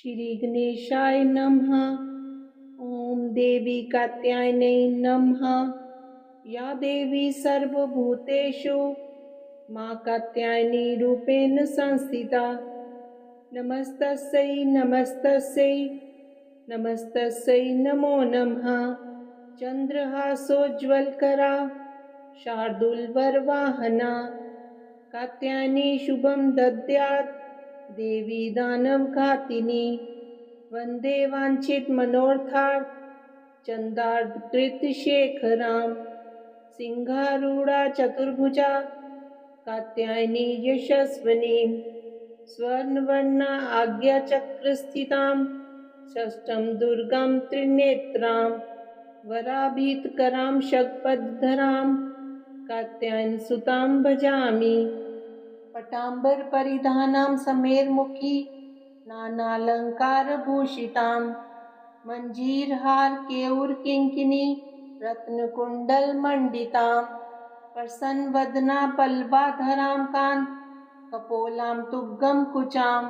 श्री गणेशाय नमः। ओम देवी कात्यायनै नमः। या देवी सर्वभूतेषु मां कात्यायनी रूपेण संस्थिता। नमस्तस्यै नमस्तस्यै नमस्तस्यै नमो नमः। चंद्रहासोज्ज्वलकरा शार्दूलवरवाहना कात्यायनी शुभं दद्यात् देवी दानवघातिनी। वन्दे वाञ्छितमनोरथात् चन्दार्धकृतशेखरां। सिंहारूढा चतुर्भुजा कात्यायनी यशस्विनीं। स्वर्णवर्णा आज्ञाचक्रस्थितां षष्ठं दुर्गां त्रिनेत्रां। वराभीतकरां शतपथधरां कात्यायनसुतां भजामि। पटाम्बरपरिधानां समेरमुखी नानालङ्कारभूषितां। मञ्जीरहारकेयूरकिङ्किणी रत्नकुण्डलमण्डितां। प्रसन्नवदना पल्लवाधरां कपोलां तुग्गमकुचां।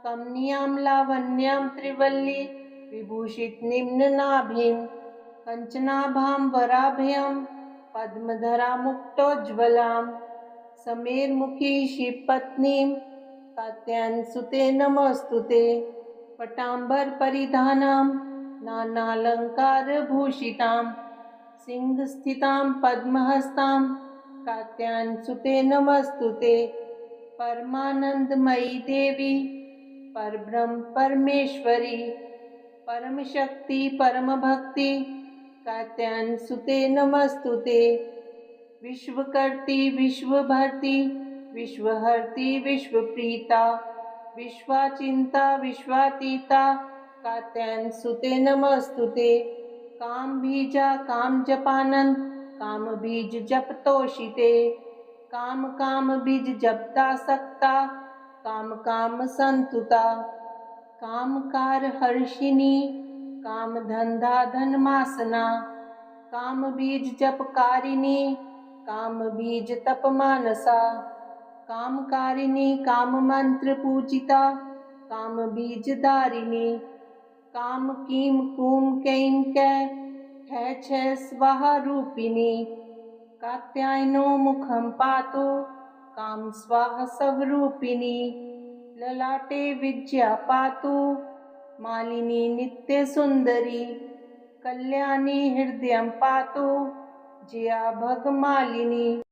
कमनीयां लावण्यां त्रिवल्ली विभूषितनिम्ननाभिं। कञ्चनाभां वराभयं पद्मधरामुक्तोज्ज्वलां। समेरमुखी शिवपत्नीं कात्यायनसुते नमोऽस्तुते। पटाम्बरपरिधानां नानालङ्कारभूषितां। सिंहस्थितां पद्महस्तां कात्यायनसुते नमोऽस्तुते। परमानन्दमयी देवी परब्रह्म परमेश्वरी परमशक्ति परमभक्ति कात्यायनसुते नमोऽस्तुते। विश्वकर्त्री विश्वभर्त्री विश्वहर्त्री विश्वप्रीता विश्वाचिन्ता विश्वातीता कात्यायनसुते नमोऽस्तुते। कामबीजा कामजपानन्द कामबीजजपतोषिते। कामबीज जपदासक्ता कामसंतुता। कामकारहर्षिणी कामधन्धाधनमासना। कामबीज जपकारिणी कामबीज तपमानसा। कामकारिणी काममन्त्रपूजिता कामबीजधारिणी। काम कीम कूम कैं कै खे छै स्वाहा रूपिणी। कात्यायनो मुखं पातु काम स्वाहा स्वरूपिणी। ललाटे विद्या पातु मालिनी नित्यसुन्दरी। कल्याणी हृदयं पातु जया भगमालिनी।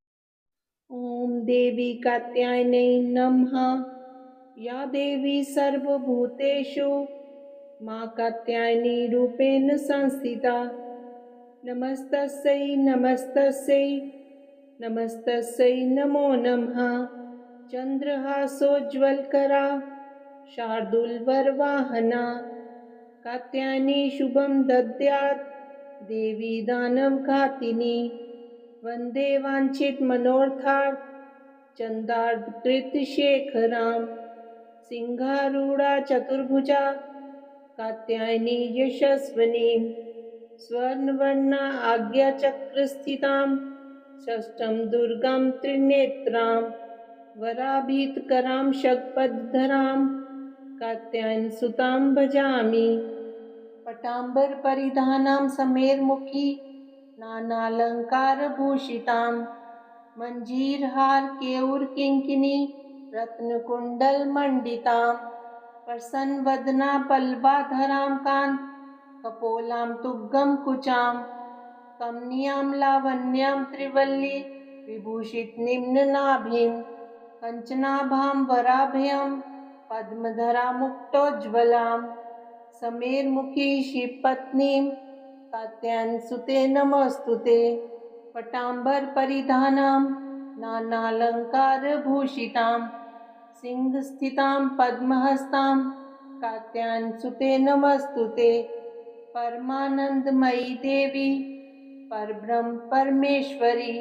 ओम देवी कात्यायनै नमः। या देवी सर्वभूतेषु मां कात्यायनी रूपेण संस्थिता। नमस्तस्यै नमस्तस्यै नमस्तस्यै नमो नमः। चंद्रहासोज्ज्वलकरा शार्दूलवरवाहना कात्यायनी शुभं दद्यात् देवी दानवघातिनी। वन्दे वाञ्छितमनोरथात् चन्दार्धकृतशेखरां। सिंहारूढा चतुर्भुजा कात्यायनी यशस्विनीं। स्वर्णवर्णा आज्ञाचक्रस्थितां षष्ठं दुर्गां त्रिनेत्रां। वराभीतकरां शतपथधरां कात्यायनसुतां भजामि। पटाम्बरपरिधानां समेरमुखी नानालङ्कारभूषितां। मञ्जीरहारकेयूरकिङ्किणी रत्नकुण्डलमण्डितां। प्रसन्नवदना पल्लवाधरां कपोलां तुग्गमकुचां। कमनीयां लावण्यां त्रिवल्ली विभूषितनिम्ननाभिं। कञ्चनाभां वराभयं पद्मधरामुक्तोज्ज्वलां। समेरमुखी शिवपत्नीं कात्यायनसुते नमोऽस्तुते। पटाम्बरपरिधानां नानालङ्कारभूषितां। सिंहस्थितां पद्महस्तां कात्यायनसुते नमोऽस्तुते। परमानन्दमयी देवी परब्रह्म परमेश्वरी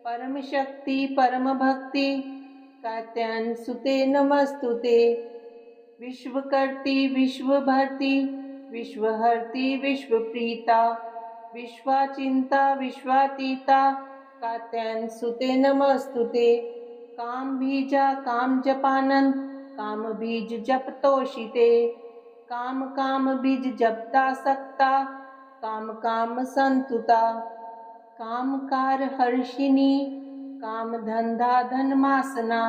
परमशक्ति परमभक्ति कात्यायनसुते नमोऽस्तुते। विश्वकर्त्री विश्वभर्त्री विश्वहर्त्री विश्वप्रीता विश्वाचिन्ता विश्वातीता कात्यायनसुते नमोऽस्तुते। कामबीजा कामजपानन्द काम बीज जप तोषिते काम काम बीज जपता सकता काम काम संतुता काम कार हर्षिणी काम धंधा धनमासना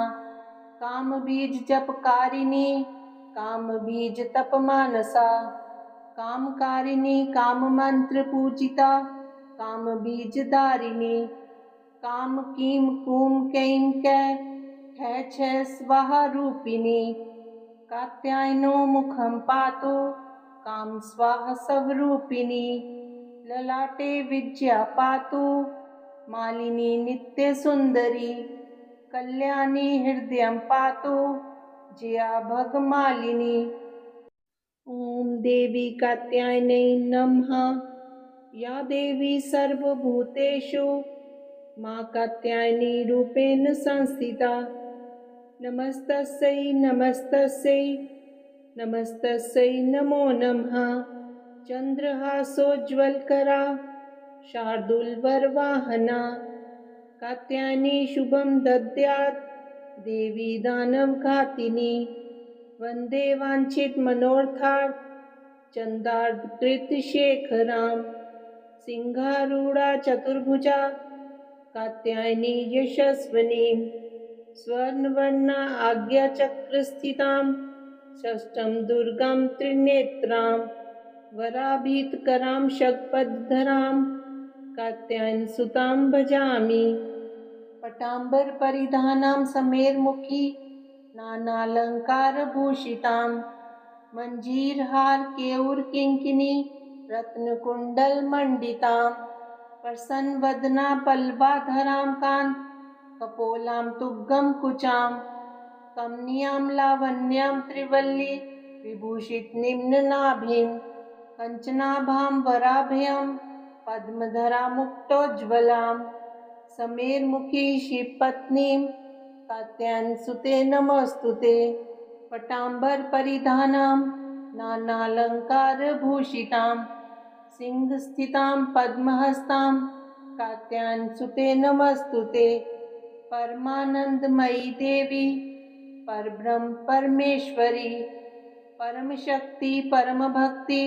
काम बीज जपकारिणी काम बीज तप मानसा कामकारिणी काम मंत्र पूजिता काम बीज दारिणी काम कीम कूम कैम कै है छ स्वाहा रूपिणी कात्यायनो मुखम पातु काम स्वाहा स्वरूपिणी ललाटे विद्या पातु मालिनी नित्य सुंदरी कल्याणी हृदय पातु जया भगमालिनी। ओम देवी कात्यायनै नमः। या देवी सर्वभूतेषु मां कात्यायनी रूपेण संस्थिता। नमस्तस्यै नमस्तस्यै नमस्तस्यै नमो नमः। चंद्रहासोज्ज्वलकरा शार्दूलवरवाहना कात्यायनी शुभं दद्यात् देवी दानवघातिनी वंदे वांछित मनोरथार्थ चंदार्धकृतशेखरां सिंहारूढ़ा चतुर्भुजा कात्यायनी यशस्विनीं स्वर्णवर्णा आज्ञाचक्रस्थितां षष्ठं दुर्गां त्रिनेत्रां वराभीतकरां शतपथधरां कात्यायनसुतां भजामि। पटाम्बर परिधानां समेरमुखी नानालंकारभूषितां मंजीरहार केयूर किंकिनी रत्नकुण्डलमण्डितां प्रसन्नवदना पल्लवाधरां कांत कपोलां तुग्गं कुचां कमनीयां लावण्यां त्रिवल्ली विभूषित निम्ननाभिं कंचनाभां वराभयं पद्मधरा मुक्तोज्ज्वलां समेरमुखी शिवपत्नीं कात्यायनसुते नमोस्तुते। पटाम्बर परिधानां नानालंकारभूषितां सिंहस्थितां पद्महस्तां कात्यायनसुते नमोस्तुते। परमानंदमयी देवी परब्रह्म परमेश्वरी परमशक्ति परमभक्ति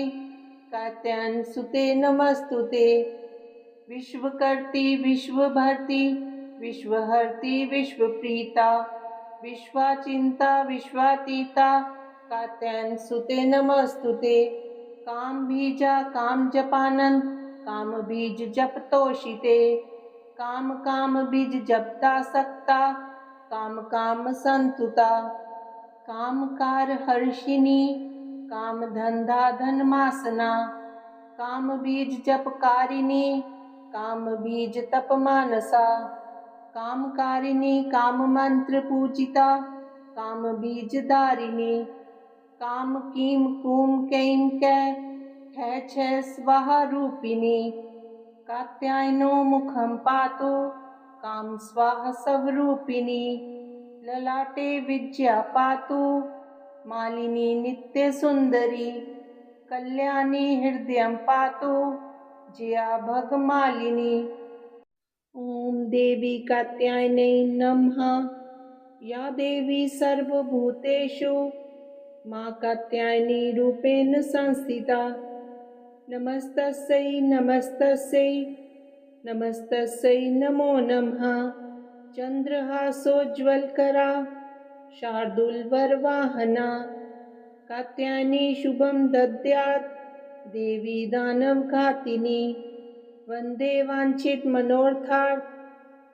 कात्यायनसुते नमोस्तुते। विश्वकर्त्री विश्वभर्ती विश्वहर्ती विश्वप्रीता विश्वाचिंता विश्वातीता कात्यायनसुते नमोस्तुते। काम बीजा काम जपानंद काम बीज जप तोषिते काम काम बीज जपता सकता काम काम संतुता काम कार हर्षिणी काम धंधा धनमासना काम बीज जपकारिणी काम बीज तप मानसा कामकारिणी काम मंत्र पूजिता काम बीज दारिणी काम कीम कूम कैम कै है छ स्वाहा रूपिणी कात्यायनो मुखम पातु काम स्वाहा स्वरूपिणी ललाटे विद्या पातु मालिनी नित्य सुंदरी कल्याणी हृदय पातु जया भगमालिनी। ओम देवी कात्यायनै नमः। या देवी सर्वभूतेषु मां कात्यायनी रूपेण संस्थिता। नमस्तस्यै नमस्तस्यै नमस्तस्यै नमो नमः। चंद्रहासोज्ज्वलकरा शार्दूलवरवाहना कात्यायनी शुभं दद्यात् देवी दानवघातिनी वंदे वांछित मनोरथार्थ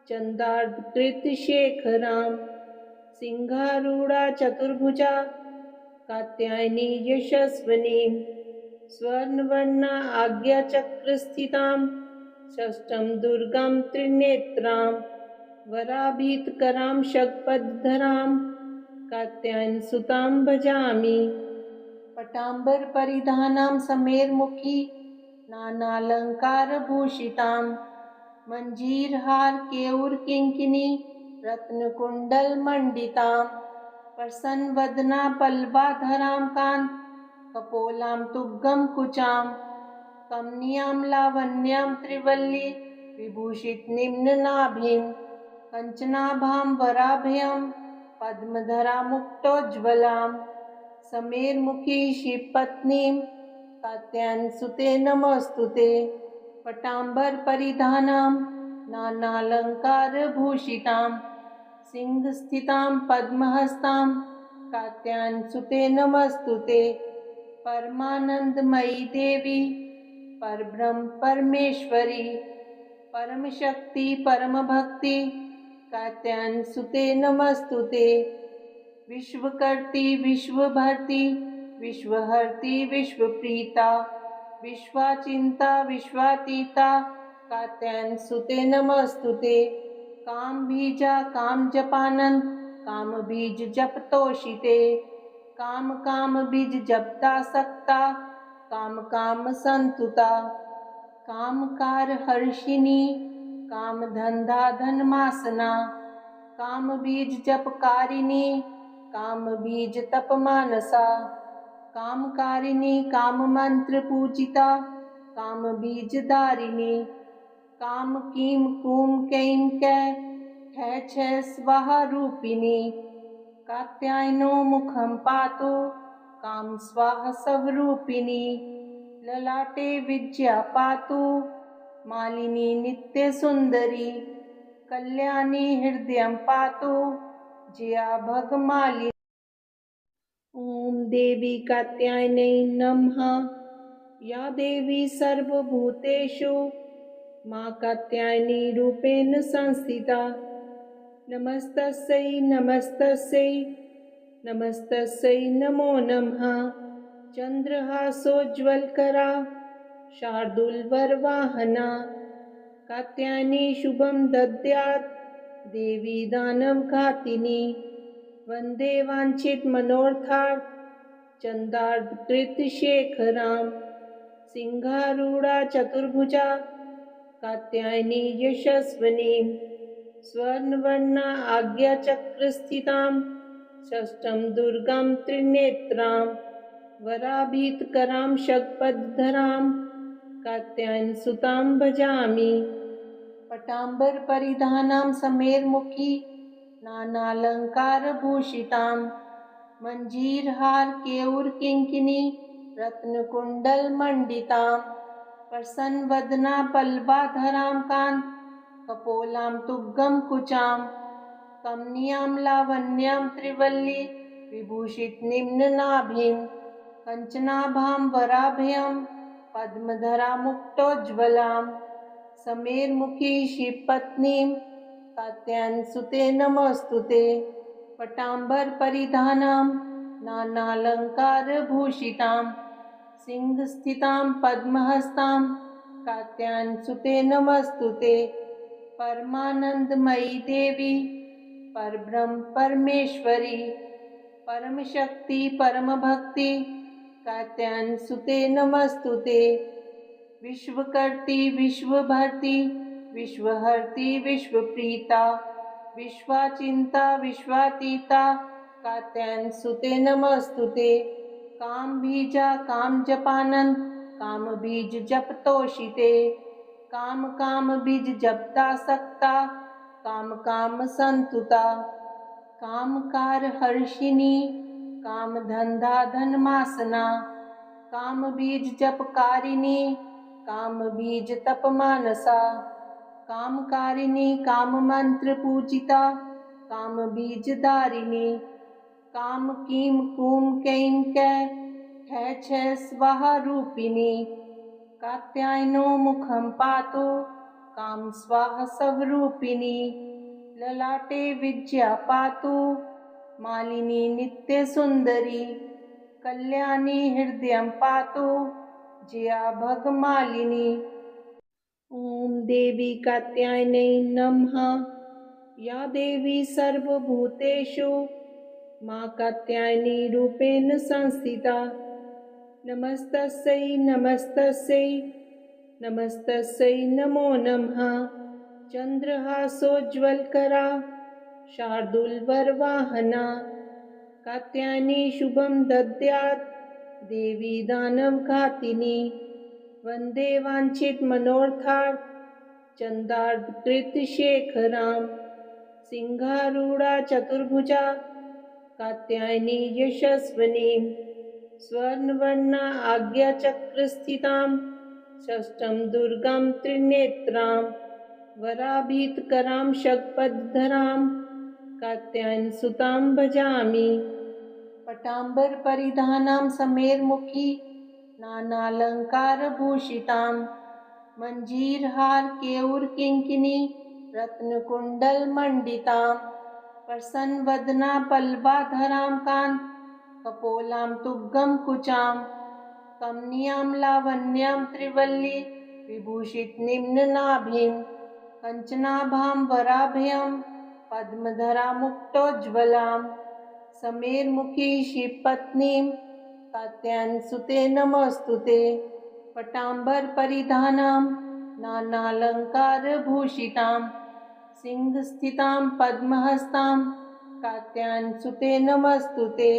चंदार्धकृतशेखरां सिंहारूढ़ा चतुर्भुजा कात्यायनी यशस्विनीं स्वर्णवर्णा आज्ञाचक्रस्थितां षष्ठं दुर्गां त्रिनेत्रां वराभीतकरां शतपथधरां कात्यायनसुतां भजामि। पटाम्बर परिधानां समेरमुखी नानालंकारभूषितां मंजीरहार केयूर किंकिनी रत्नकुण्डलमण्डितां प्रसन्नवदना पल्लवाधरां कांत कपोलां तुग्गं कुचां कमनीयां लावण्यां त्रिवल्ली विभूषित निम्ननाभिं कंचनाभां वराभयं पद्मधरा मुक्तोज्ज्वलां समेर्मुखी शिवपत्नीं कात्यायनसुते नमस्तुते। पटाम्बरपरिधानां नानालङ्कारभूषितां सिंहस्थितां पद्महस्तां कात्यायनसुते नमस्तुते। परमानन्दमयी देवी परब्रह्म परमेश्वरी परमशक्ति परमभक्ति कात्यायनसुते नमस्तुते। विश्वकर्त्री विश्वभर्त्री विश्वहर्त्री विश्वप्रीता विश्वाचिंता विश्वातीता कात्यायनसुते नमस्तुते। काम बीजा काम जपानंद काम बीज जप तोषिते। काम काम बीज जपता सकता काम काम संतुता। कामकार हर्षिणी काम धंधा धनमासना काम बीज जपकारिणी काम बीज तप मानसा। कामकारिणी काम मंत्र पूजिता काम बीज दारिणी। काम कीम कूम कैम कै छ स्वाहा रूपिणी। कात्यायनो मुखम पातु काम स्वाहा स्वरूपिणी। ललाटे विद्या पातु मालिनी नित्य सुंदरी। कल्याणी हृदयं पातु जया भगमालिनी। ओम देवी कात्यायनै नमः। या देवी सर्वभूतेषु मां कात्यायनी रूपेण संस्थिता। नमस्तस्यै नमस्तस्यै नमस्तस्यै नमो नमः। चंद्रहासोज्ज्वलकरा शार्दूलवरवाहना कात्यायनी शुभं दद्यात् देवी दानं घातिनी। वन्दे वाञ्छित मनोरथार्थ चन्दार्धकृतशेखरां सिंहारूढा चतुर्भुजा कात्यायनी यशस्विनीं। स्वर्णवर्णा आज्ञाचक्रस्थितां षष्ठं दुर्गां त्रिनेत्रां वराभीतकरां शतपथधरां कात्यायनसुतां भजामि। पटाम्बरपरिधानां समेर्मुखी नानालङ्कारभूषितां मञ्जीरहार केयूरकिङ्किणी रत्नकुण्डलमण्डितां प्रसन्नवदना पल्लवाधरां कान्त कपोलां तुग्गं कुचां कमनीयां लावण्यां त्रिवल्ली विभूषितनिम्ननाभिं कञ्चनाभां वराभयं पद्मधरा मुक्तोज्ज्वलां समेर्मुखी शिवपत्नीं कात्यायनसुते नमस्तुते। पटाम्बरपरिधानां नानालङ्कारभूषितां सिंहस्थितां पद्महस्तां कात्यायनसुते नमस्तुते। परमानन्दमयी देवी परब्रह्म परमेश्वरी परमशक्ति परमभक्ति कात्यायनसुते नमस्तुते। विश्वकर्त्री विश्वभर्त्री विश्वहर्त्री विश्वप्रीता विश्वाचिंता विश्वातीता कात्यायनसुते नमस्तुते। काम बीजा काम जपानंद काम बीज जप तोषिते। काम काम बीज जपता सकता काम काम संतुता। कामकार हर्षिणी काम धंधा धनमासना काम बीज जपकारिणी काम बीज तप मानसा। कामकारिणी काम मंत्र पूजिता काम बीज दारिणी। काम कीम कूम कैम कै छ स्वाहा रूपिणी। कात्यायनो मुखं पातु काम स्वाहा स्वरूपिणी। ललाटे विद्या पातु मालिनी नित्य सुंदरी। कल्याणी हृदयं पातु जया भगमालिनी। ओम देवी कात्यायनै नमः। या देवी सर्वभूतेषु मां कात्यायनी रूपेण संस्थिता। नमस्तस्यै नमस्तस्यै नमस्तस्यै नमो नमः। चंद्रहासोज्ज्वलकरा शार्दूलवरवाहना कात्यायनी शुभं दद्यात् देवी दानं घातिनी। वन्दे वाञ्छित मनोरथार्थ चन्दार्धकृतशेखरां सिंहारूढ़ा चतुर्भुजा कात्यायनी यशस्विनी स्वर्णवर्णा आज्ञाचक्रस्थितां षष्ठं दुर्गां त्रिनेत्रां वराभीतकरां शतपथधरां कात्यायनसुतां भजामि। पटाम्बरपरिधानां समेरमुखी नानालङ्कारभूषितां मञ्जीरहार केयूरकिङ्किणी रत्नकुण्डलमण्डितां प्रसन्नवदना पल्लवाधरां कान्त कपोलां तुग्गं कुचां कमनीयां लावण्यां त्रिवल्ली विभूषितनिम्ननाभिं कञ्चनाभां वराभयं पद्मधरां मुक्तोज्ज्वलां समेरमुखी शिवपत्नीं कात्यायनसुते नमोऽस्तुते। पटाम्बरपरिधानां नानालङ्कारभूषितां सिंहस्थितां पद्महस्तां कात्यायनसुते नमोऽस्तुते।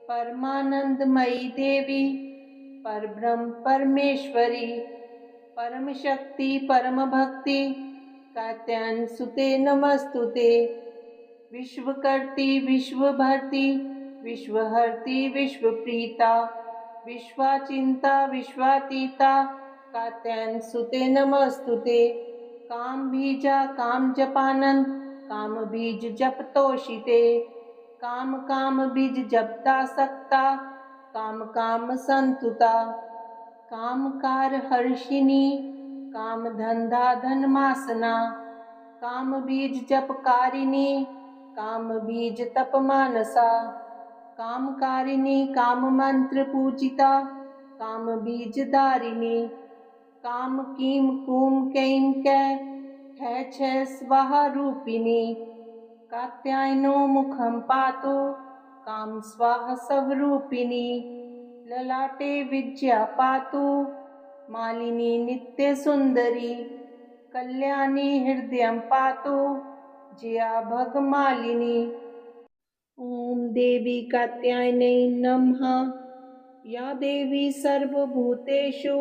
परमानन्दमयी देवी परब्रह्म परमेश्वरी परमशक्ति परमभक्ति कात्यायनसुते नमोऽस्तुते। विश्वकर्त्री विश्वभर्त्री विश्वहर्त्री विश्वप्रीता विश्वाचिन्ता विश्वातीता कात्यायनसुते नमोऽस्तुते। कामबीजा कामजपानन्द कामबीज जपतोषिते काम बीज जपता सक्ता काम संतुता कामकार हर्षिणी काम धंधा धनमासना काम बीज जपकारिणी काम बीज तपमानसा कामकारिणी काम मंत्र पूजिता काम बीज दारिणी काम कीम कूम कैम कै छह स्वाहा रूपिणी कात्यायनो मुखं पातु काम स्वाहा स्वरूपिणी ललाटे विद्या पातु मालिनी नित्य सुंदरी कल्याणी हृदयं पातु जया भगमालिनी। ओम देवी कात्यायनै नमः। या देवी सर्वभूतेषु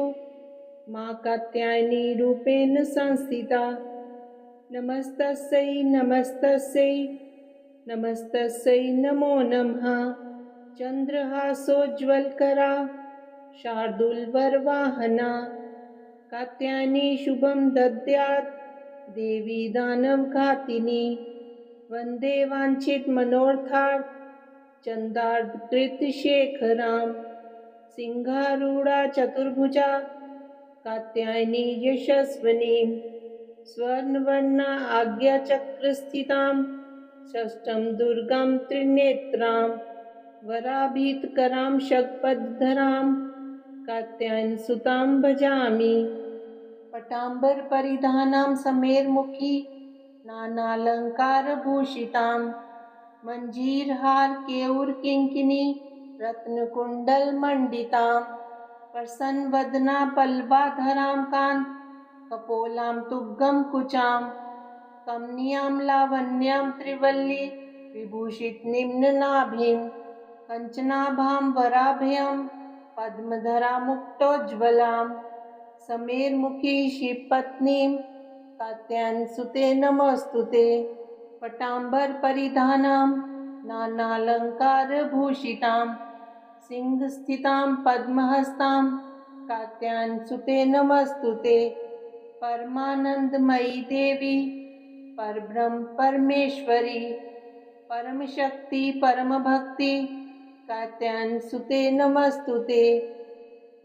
मां कात्यायनी रूपेण संस्थिता नमस्तस्यै नमस्तस्यै नमस्तस्यै नमो नमः। चन्द्रहासोज्ज्वलकरा शार्दूलवरवाहना कात्यायनी शुभं दद्यात् देवी दानं घातिनी वन्दे वाञ्छितमनोरथार्थ चन्दार्धकृतशेखरां सिंहारूढ़ा चतुर्भुजा कात्यायनी यशस्विनी स्वर्णवर्णा आज्ञाचक्रस्थितां षष्ठं दुर्गां त्रिनेत्रां वराभीतकरां शतपथधरां कात्यायनसुतां भजामि। पटाम्बरपरिधानां समेरमुखी नानालङ्कारभूषितां मञ्जीरहार केयूरकिङ्किणी रत्नकुण्डलमण्डितां प्रसन्नवदना पल्लवाधरां कान्त कपोलां तुग्गं कुचां कमनीयां लावण्यां त्रिवल्ली विभूषितनिम्ननाभिं कञ्चनाभां वराभयं पद्मधरां मुक्तोज्ज्वलां समेरमुखी शिवपत्नीं कात्यायनसुते नमोऽस्तुते। पटाम्बरपरिधानां नानालङ्कारभूषितां सिंहस्थितां पद्महस्तां कात्यायनसुते नमोऽस्तुते। परमानन्दमयी देवी परब्रह्म परमेश्वरी परमशक्ति परमभक्ति कात्यायनसुते नमोऽस्तुते।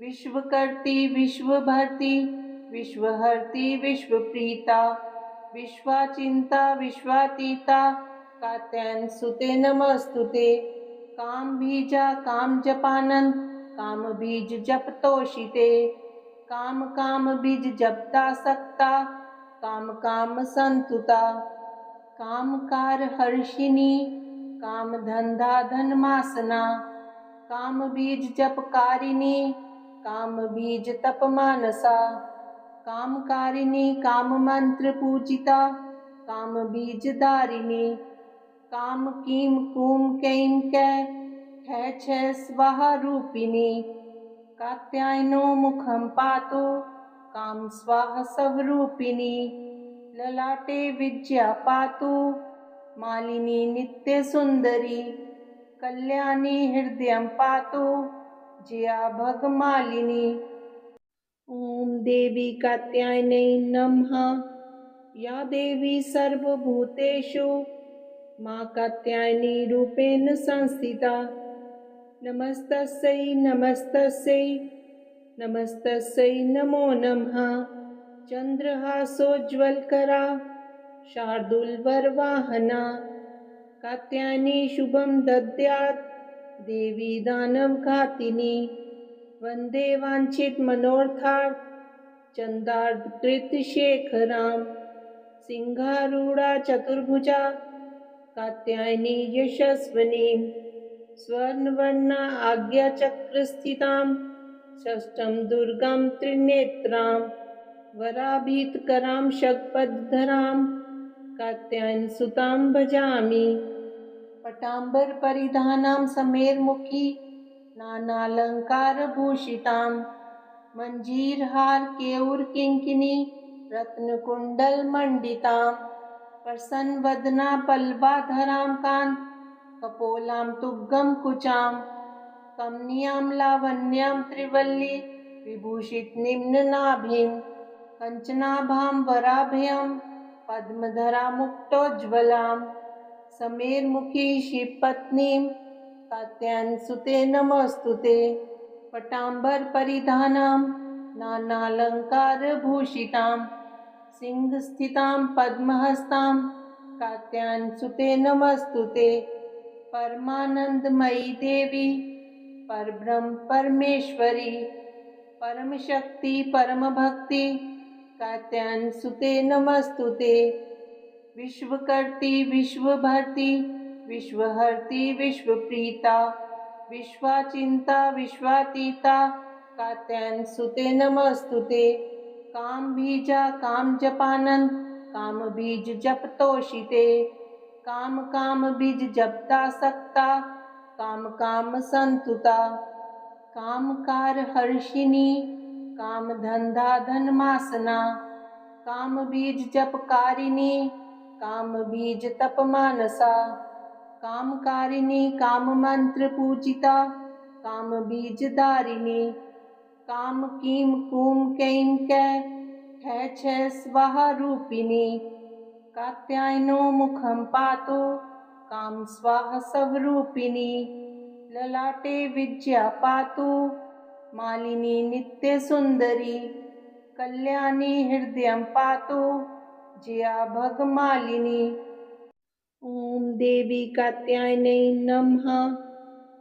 विश्वकर्त्री विश्वभर्त्री विश्वहर्त्री विश्वप्रीता विश्वाचिन्ता विश्वातीता कात्यायनसुते नमोऽस्तुते। कामबीजा कामजपानन्द कामबीज जपतोषिते काम बीज जपता सक्ता काम संतुता कामकार हर्षिणी काम धंधा धनमासना काम बीज जपकारिणी काम बीज तपमानसा कामकारिणी काम मंत्र पूजिता काम बीज दारिणी काम कीम कूम कैम कै छह स्वाहा रूपिणी कात्यायनो मुखं पातु काम स्वाहा स्वरूपिणी ललाटे विद्या पातु मालिनी नित्यसुन्दरी कल्याणी हृदयं पातु जया भगमालिनी। ॐ देवी कात्यायनै नमः। या देवी सर्वभूतेषु मां कात्यायनी रूपेण संस्थिता। नमस्तस्यै नमस्तस्यै नमस्तस्यै नमो नमः। चन्द्रहासोज्ज्वलकरा शार्दूलवरवाहना कात्यायनी शुभं दद्यात् देवी दानवघातिनी। वन्दे वाञ्छितमनोरथात् चन्दार्धकृतशेखरां। सिंहारूढा चतुर्भुजा कात्यायनी यशस्विनीं। स्वर्णवर्णा आज्ञाचक्रस्थितां षष्ठं दुर्गां त्रिनेत्रां। वराभीतकरां शतपथधरां कात्यायनसुतां भजामि। पटाम्बरपरिधानां समेरमुखी नानालङ्कारभूषितां। मञ्जीरहार केयूरकिङ्किणी रत्नकुण्डलमण्डितां। प्रसन्नवदना पल्लवाधरां कान्त कपोलां तुग्गं कुचां। कमनीयां लावण्यां त्रिवल्ली विभूषितनिम्ननाभिं। कञ्चनाभां वराभयं पद्मधरामुक्तोज्ज्वलां। समेरमुखी शिवपत्नीं कात्यायनसुते नमोऽस्तुते। पटाम्बरपरिधानां नानालङ्कारभूषितां। सिंहस्थितां पद्महस्तां कात्यायनसुते नमोऽस्तुते। परमानन्दमयी देवी परब्रह्म परमेश्वरी परमशक्ति परमभक्ति कात्यायनसुते नमोऽस्तुते। विश्वकर्त्री विश्वभर्त्री विश्वहर्त्री विश्वप्रीता विश्वाचिन्ता विश्वातीता कात्यायनसुते नमोऽस्तुते। कामबीजा कामजपानन्द कामबीज जपतोषिते। कामबीज जपदासक्ता काम संतुता। कामकार हर्षिणी कामधन्धा धनमासना। कामबीज जपकारिणी कामबीज तपमानसा। कामकारिणी काममन्त्र पूजिता कामबीजधारिणी। काम कीम कूम कैं कै ठै छै स्वाहा रूपिणी। कात्यायनो मुखं पातु काम स्वाहा स्वरूपिणी। ललाटे विद्या पातु मालिनी नित्यसुन्दरी कल्याणी हृदयं पातु जया भगमालिनी। ॐ देवी कात्यायनै नमः।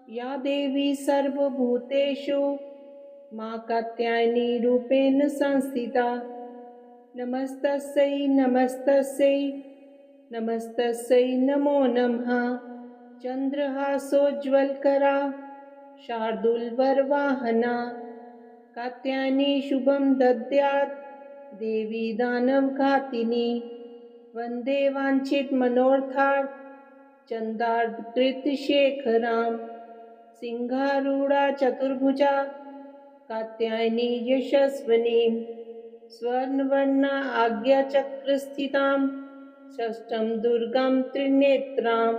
या देवी सर्वभूतेषु मां कात्यायनी रूपेण संस्थिता। नमस्तस्यै नमस्तस्यै नमस्तस्यै नमो नमः। चन्द्रहासोज्ज्वलकरा शार्दूलवरवाहना कात्यायनी शुभं दद्यात् देवी दानवघातिनी। वन्दे वाञ्छितमनोरथात् चन्दार्धकृतशेखरां। सिंहारूढा चतुर्भुजा कात्यायनी यशस्विनीं। स्वर्णवर्णा आज्ञाचक्रस्थितां षष्ठं दुर्गां त्रिनेत्रां।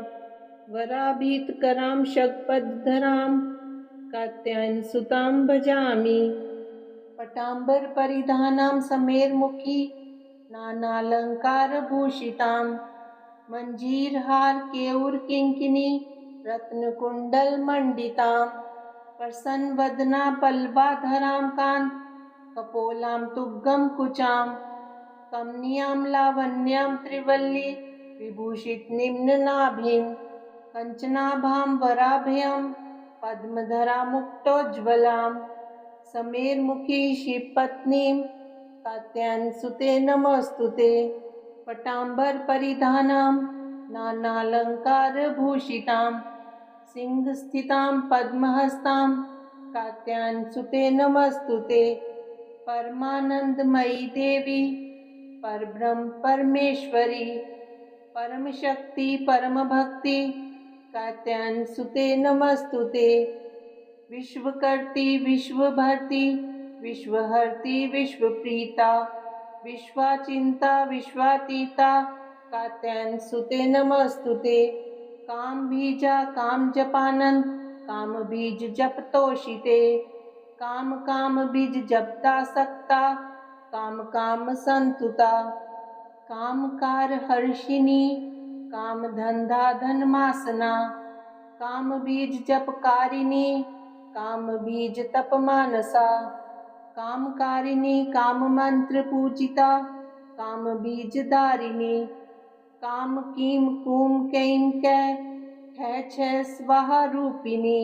वराभीतकरां शतपथधरां कात्यायनसुतां भजामि। पटाम्बरपरिधानां समेरमुखी नानालङ्कारभूषितां। मञ्जीरहार केयूरकिङ्किणी रत्नकुण्डलमण्डितां। प्रसन्नवदना पल्लवाधरां कान्त कपोलां तुग्गं कुचां। कमनीयां लावण्यां त्रिवल्ली विभूषितनिम्ननाभिं। कञ्चनाभां वराभयं पद्मधरामुक्तोज्ज्वलां। समेरमुखी शिवपत्नीं कात्यायनसुते नमोऽस्तुते। पटाम्बरपरिधानां नानालङ्कारभूषितां। सिंहस्थितां पद्महस्तां कात्यायनसुते नमोऽस्तुते। परमानन्दमयी देवी परब्रह्म परमेश्वरी परमशक्ति परमभक्ति कात्यायनसुते नमोऽस्तुते। विश्वकर्त्री विश्वभर्त्री विश्वहर्त्री विश्वप्रीता विश्वाचिन्ता विश्वातीता कात्यायन सुते नमस्तुते। काम बीजा काम जपानंद काम बीज जप तोषिते। काम काम बीज जपता सकता काम काम संतुता। काम कार हर्षिणी काम धंधा धनमासना। काम बीज जपकारिणी काम बीज तप मानसा। कामकारिणी काम मंत्र पूजिता काम बीज दारिणी। काम कीम कूम कैम कै है छ स्वाहा रूपिणी।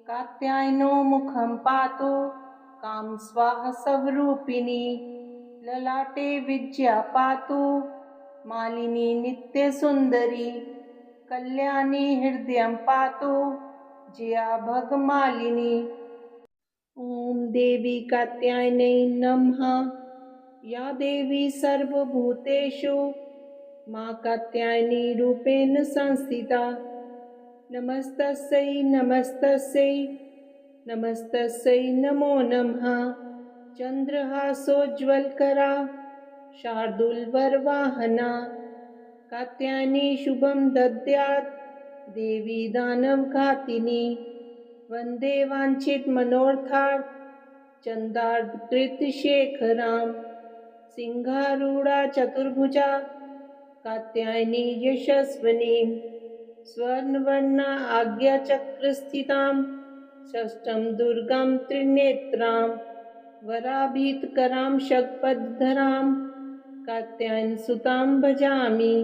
कात्यायनो मुखम पातु काम स्वाहा स्वरूपिणी। ललाटे विद्या पातु मालिनी नित्य सुंदरी। कल्याणी हृदयं पातु जया भगमालिनी। ओम देवी कात्यायनै नमः। या देवी सर्वभूतेषु मां कात्यायनी रूपेण संस्थिता। नमस्तस्यै नमस्तस्यै नमस्तस्यै नमो नमः। चंद्रहासोज्ज्वलकरा शार्दूलवरवाहना। कात्यायनी शुभं दद्यात् देवी दानवघातिनी। वंदे वांछित मनोरथार्थ चंदार्धकृतशेखरां। सिंहारूढ़ा चतुर्भुजा कात्यायनी यशस्विनीं। स्वर्णवर्णा आज्ञाचक्रस्थितां षष्ठं दुर्गां त्रिनेत्रां। वराभीतकरां शतपथधरां कात्यायनसुतां भजामि।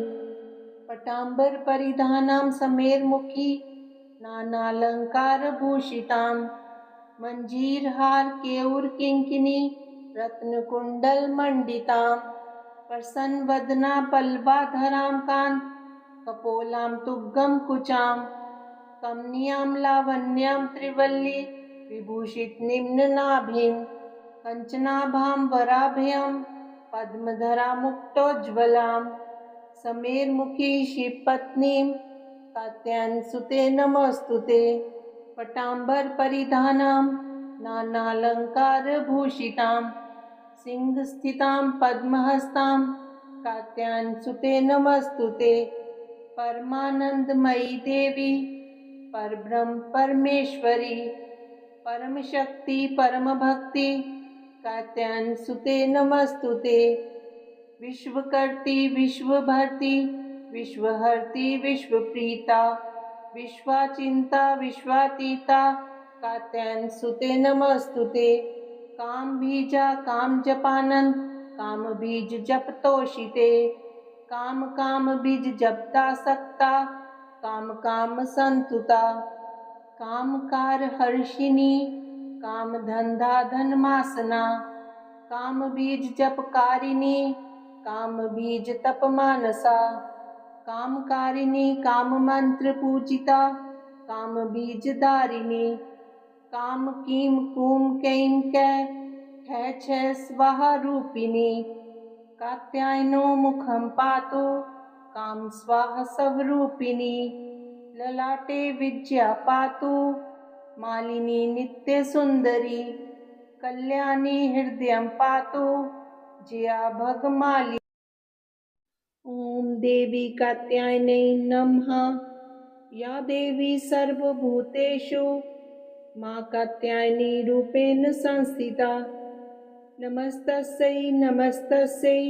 पटाम्बर परिधानां समेरमुखी नानालंकारभूषितां। मंजीरहार केयूर किंकिनी रत्नकुण्डलमण्डितां। प्रसन्नवदना पल्लवाधरां कान्त कपोलां तुग्गं कुचां। कमनीयां लावण्यां त्रिवल्ली विभूषित निम्ननाभिं। कञ्चनाभां वराभयं पद्मधरा मुक्तोज्ज्वलां। समेरमुखी शिवपत्नीं कात्यायनसुते नमस्तुते। पटाम्बर परिधानां नानालंकारभूषितां। सिंहस्थितां पद्महस्तां कात्यायनसुते नमस्तुते। परमानंदमयी देवी परब्रह्म परमेश्वरी परमशक्ति परमभक्ति कात्यायनसुते नमस्तुते। विश्वकर्त्री विश्वभर्त्री विश्वहर्त्री विश्वप्रीता विश्वाचिंता विश्वातीता कात्यायनसुते नमस्तुते। काम बीजा काम जपानंद काम बीज जप तोषिते। काम काम बीज जपता सकता काम काम संतुता। काम कार हर्षिणी काम धंधा धनमासना। काम बीज जपकारिणी काम बीज तप मानसा। कामकारिणी काम मंत्र पूजिता काम बीज दारिणी। काम कीम कूम कैम कै है छ स्वाहा रूपिणी। कात्यायनो मुखम पातु काम स्वाहा स्वरूपिणी। ललाटे विद्या पातु मालिनी नित्य सुंदरी। कल्याणी हृदयं पातु जया भगमालिनी। ओम देवी कात्यायनै नमः। या देवी सर्वभूतेषु मां कात्यायनी रूपेण संस्थिता। नमस्तस्यै नमस्तस्यै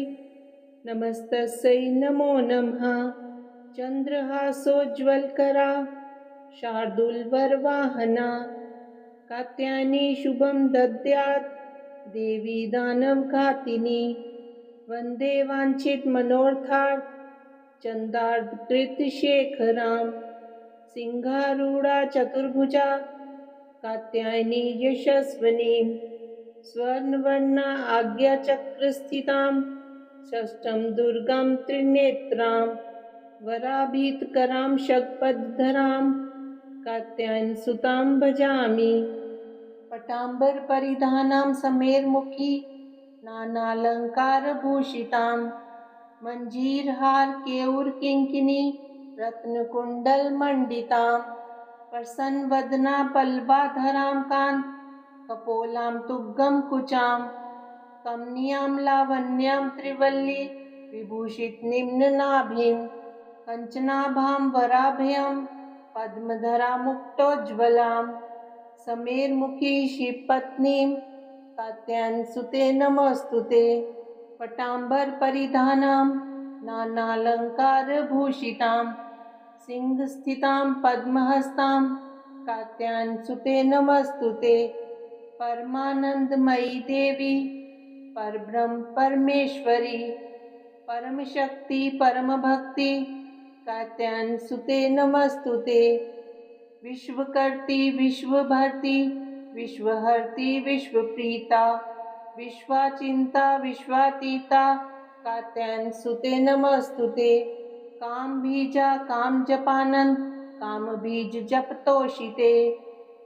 नमस्तस्यै नमो नमः। चंद्रहासोज्ज्वलकरा शार्दूलवरवाहना। कात्यायनी शुभं दद्यात् देवी दानवघातिनी। वंदे वांछित मनोरथार्थ चंदार्धकृतशेखरां। सिंहारूढ़ा चतुर्भुजा कात्यायनी यशस्विनीं। स्वर्णवर्णा आज्ञाचक्रस्थितां षष्ठं दुर्गां त्रिनेत्रां। वराभीतकरां शतपथधरां कात्यायनसुतां भजामि। पटाम्बर परिधानां समेरमुखी नानालंकारभूषितां। मंजीरहार केयूर किंकिनी रत्नकुण्डलमण्डितां। प्रसन्नवदना पल्लवाधरां कान्त कपोलां तुग्गं कुचां। कमनीयां लावण्यां त्रिवल्ली विभूषित निम्ननाभिं कञ्चनाभां वराभयं पद्मधरा मुक्तोज्ज्वलां समेर्मुखी शिवपत्नीं कात्यायनसुते नमोऽस्तुते। पटाम्बरपरिधानां नानालङ्कारभूषितां सिंहस्थितां पद्महस्तां कात्यायनसुते नमोऽस्तुते। परमानन्दमयी देवी परब्रह्म परमेश्वरी परमशक्ति परमभक्ति कात्यायनसुते नमोऽस्तुते। विश्वकर्त्री विश्वभर्त्री विश्वहर्त्री विश्वप्रीता विश्वाचिन्ता विश्वातीता कात्यायनसुते नमोऽस्तुते। कामबीजा कामजपानन्द कामबीज जपतोषिते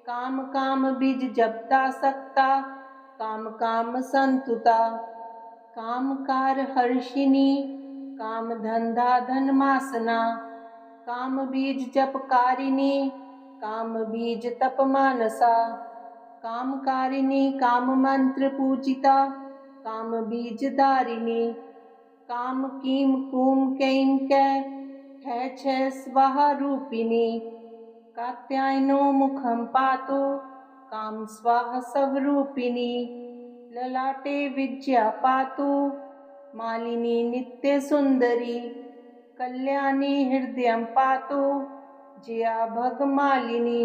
काम काम बीज जपदासक्ता काम काम संतुता कामकार हर्षिणी काम धंधा धनमासना काम बीज जपकारिणी काम बीज तपमानसा कामकारिणी काम मंत्र पूजिता काम बीज दारिणी काम कीम कूम कैम कै छ स्वाहा रूपिणी कात्यायनो मुखं पातु काम स्वाहा स्वरूपिणी ललाटे विद्या पातु मालिनी नित्य सुंदरी कल्याणी हृदयं पातु जया भगमालिनी